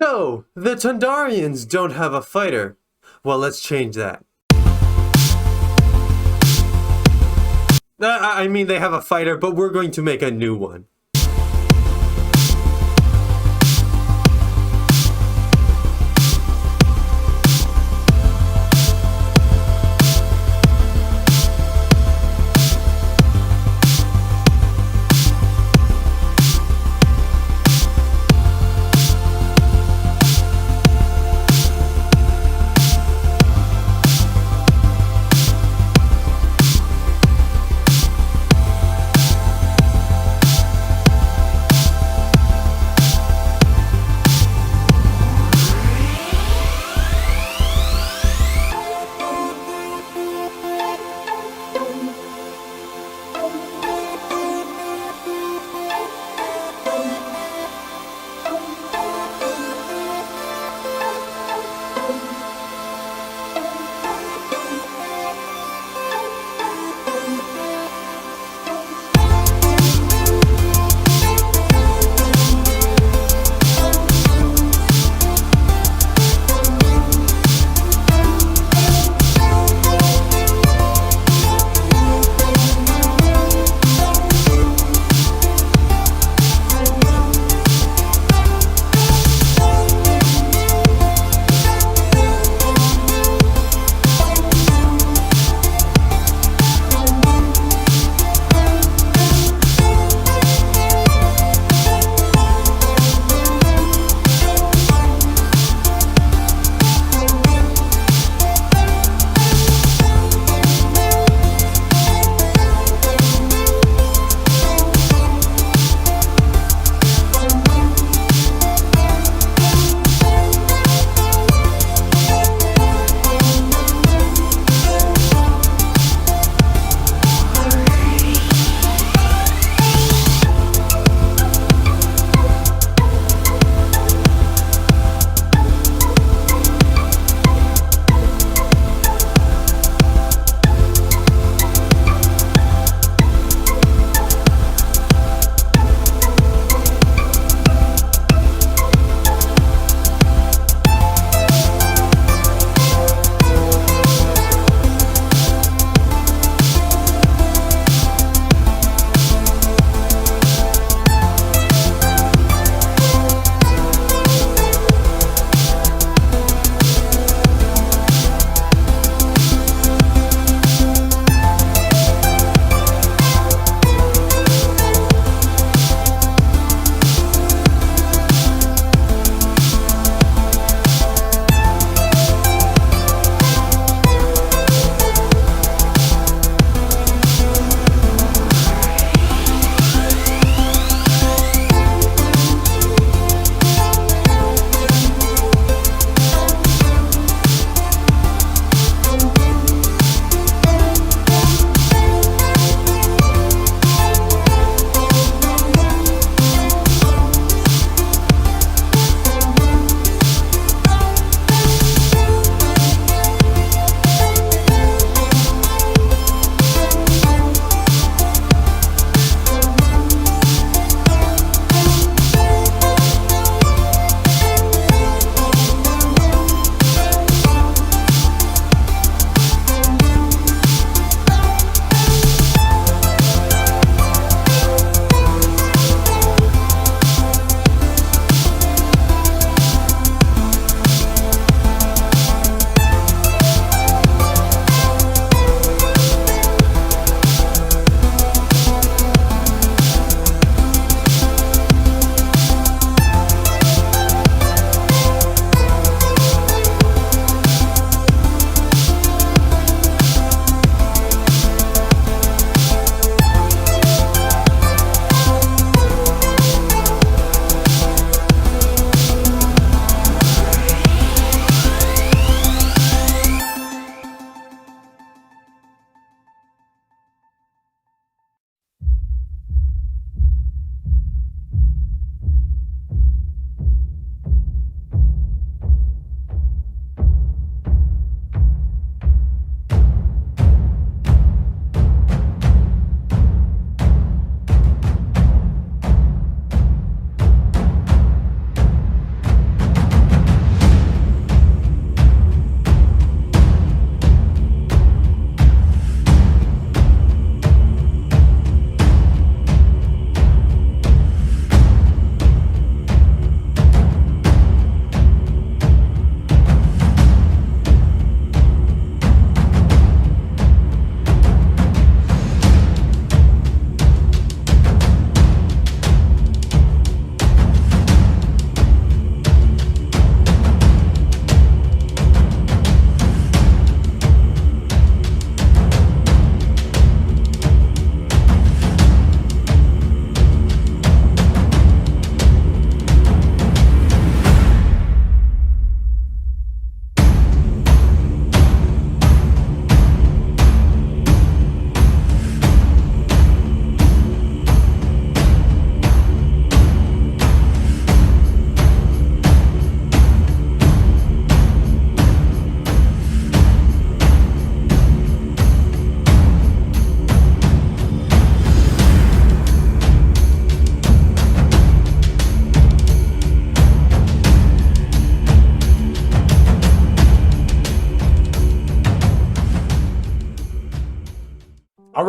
No, the Tundarians don't have a fighter. Well, let's change that. I mean, they have a fighter, but we're going to make a new one.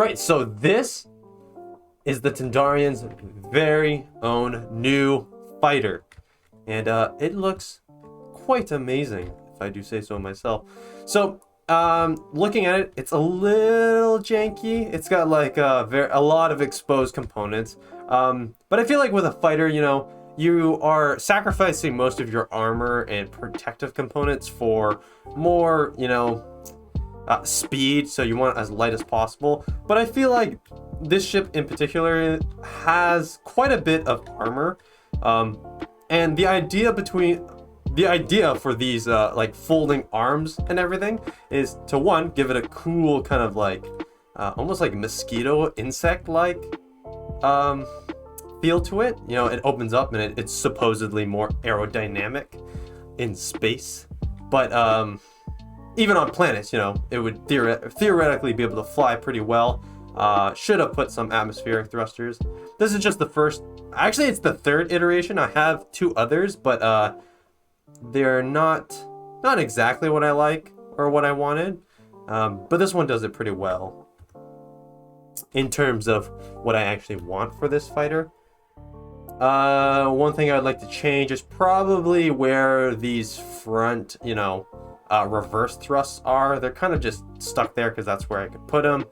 right, so this is the Tandarian's very own new fighter. And it looks quite amazing, if I do say so myself. So, looking at it, it's a little janky. It's got like a lot of exposed components. But I feel like with a fighter, you know, you are sacrificing most of your armor and protective components for more, you know, speed. So you want it as light as possible. But I feel like this ship in particular has quite a bit of armor. And the idea for these like folding arms and everything is to, one, give it a cool kind of like almost like mosquito insect like feel to it. You know, it opens up and it's supposedly more aerodynamic in space. But even on planets, you know, it would theoretically be able to fly pretty well. Should have put some atmospheric thrusters. This is just the first. Actually, it's the third iteration. I have 2 others, but they're not exactly what I like or what I wanted. But this one does it pretty well in terms of what I actually want for this fighter. One thing I'd like to change is probably where these front, you know, reverse thrusts are. They're kind of just stuck there because that's where I could put them.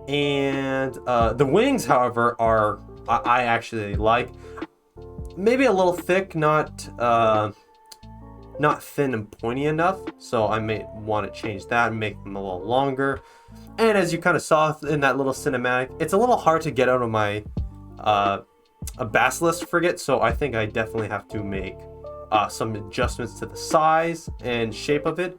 And the wings, however, are I actually like. Maybe a little thick, not thin and pointy enough. So I may want to change that and make them a little longer. And as you kind of saw in that little cinematic, it's a little hard to get out of my a basilisk frigate. So I think I definitely have to make some adjustments to the size and shape of it.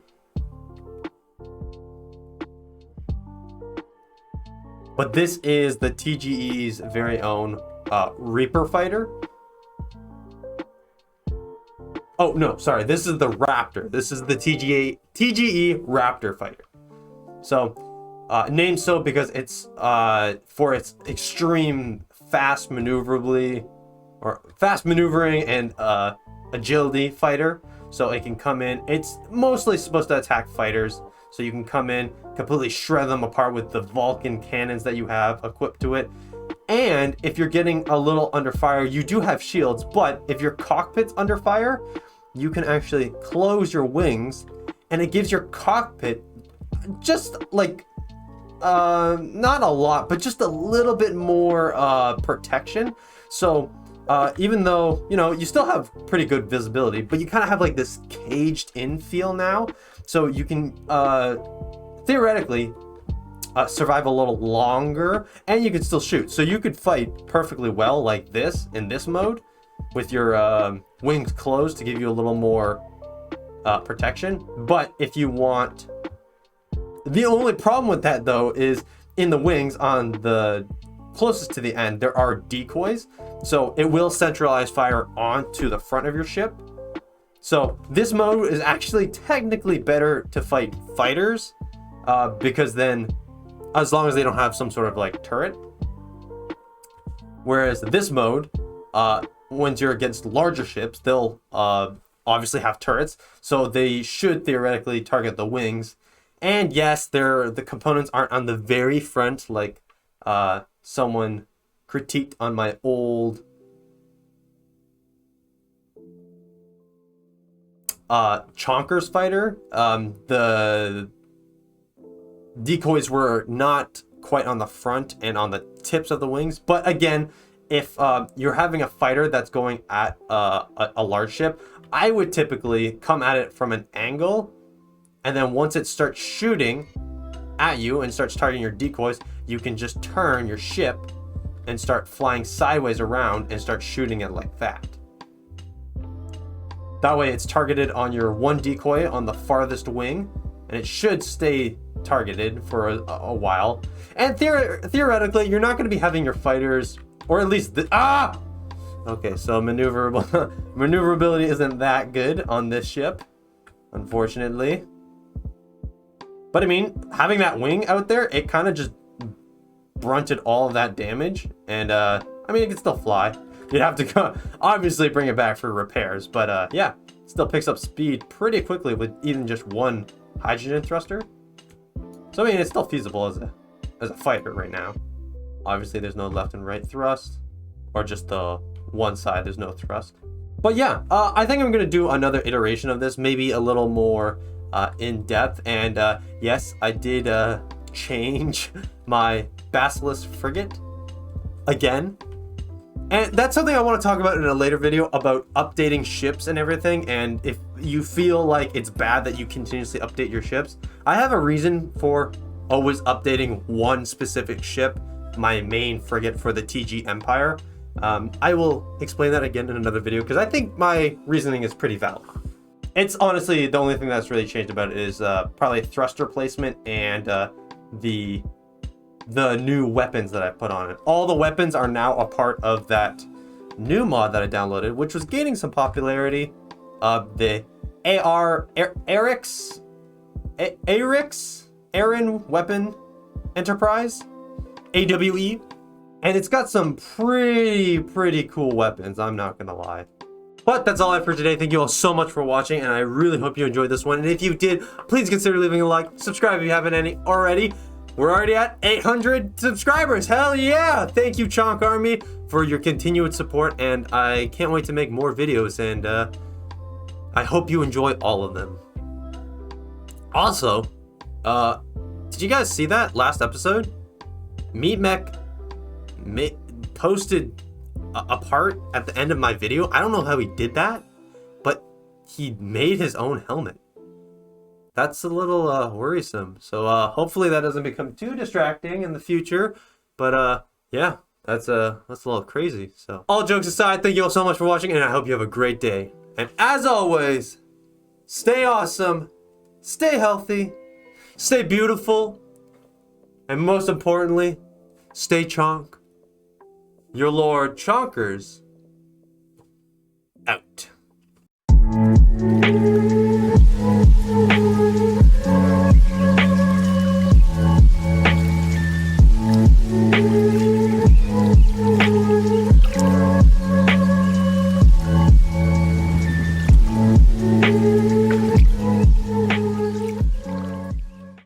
But this is the TGE's very own Reaper fighter. Oh, no, sorry. This is the Raptor. This is the TGE Raptor fighter. So, named so because it's for its extreme fast maneuvering and agility fighter. So it can come in. It's mostly supposed to attack fighters. So you can come in, completely shred them apart with the Vulcan cannons that you have equipped to it. And if you're getting a little under fire, you do have shields. But if your cockpit's under fire, you can actually close your wings. And it gives your cockpit just like, not a lot, but just a little bit more protection. So even though, you know, you still have pretty good visibility, but you kind of have like this caged in feel now. So you can theoretically survive a little longer, and you can still shoot. So you could fight perfectly well like this in this mode with your wings closed to give you a little more protection. But if you want, the only problem with that though is in the wings on the closest to the end, there are decoys. So it will centralize fire onto the front of your ship. So this mode is actually technically better to fight fighters because then, as long as they don't have some sort of like turret. Whereas this mode, once you're against larger ships, they'll obviously have turrets. So they should theoretically target the wings. And yes, the components aren't on the very front like someone critiqued on my old Chonkers fighter. The decoys were not quite on the front and on the tips of the wings. But again, if you're having a fighter that's going at a large ship, I would typically come at it from an angle, and then once it starts shooting at you and starts targeting your decoys, you can just turn your ship and start flying sideways around and start shooting it like that. That way it's targeted on your one decoy on the farthest wing, and it should stay targeted for a while. And theoretically, you're not going to be having your fighters, or at least okay, so maneuverability isn't that good on this ship, unfortunately. But I mean, having that wing out there, it kind of just brunted all of that damage. And I mean, it can still fly. You'd have to obviously bring it back for repairs. But yeah, still picks up speed pretty quickly with even just one hydrogen thruster. So I mean, it's still feasible as a fighter right now. Obviously, there's no left and right thrust, or just the one side. There's no thrust. But yeah, I think I'm gonna do another iteration of this, maybe a little more in depth. And yes, I did change my basilisk frigate again. And that's something I want to talk about in a later video, about updating ships and everything. And if you feel like it's bad that you continuously update your ships, I have a reason for always updating one specific ship, my main frigate for the TG Empire. I will explain that again in another video because I think my reasoning is pretty valid. It's honestly the only thing that's really changed about it is probably thruster placement and the new weapons that I put on it. All the weapons are now a part of that new mod that I downloaded, which was gaining some popularity. The Aaron Weapon Enterprise, AWE, and it's got some pretty cool weapons, I'm not gonna lie. But that's all I have for today. Thank you all so much for watching, and I really hope you enjoyed this one. And if you did, please consider leaving a like, subscribe if you haven't any already. We're already at 800 subscribers. Hell yeah! Thank you, Chonk Army, for your continued support, and I can't wait to make more videos, and I hope you enjoy all of them. Also, did you guys see that last episode? Meat Mech posted a part at the end of my video. I don't know how he did that, but he made his own helmet. That's a little worrisome. So hopefully that doesn't become too distracting in the future. But yeah, that's a little crazy. So all jokes aside, thank you all so much for watching, and I hope you have a great day. And as always, stay awesome, stay healthy, stay beautiful, and most importantly, stay chonk. Your Lord Chonkers out.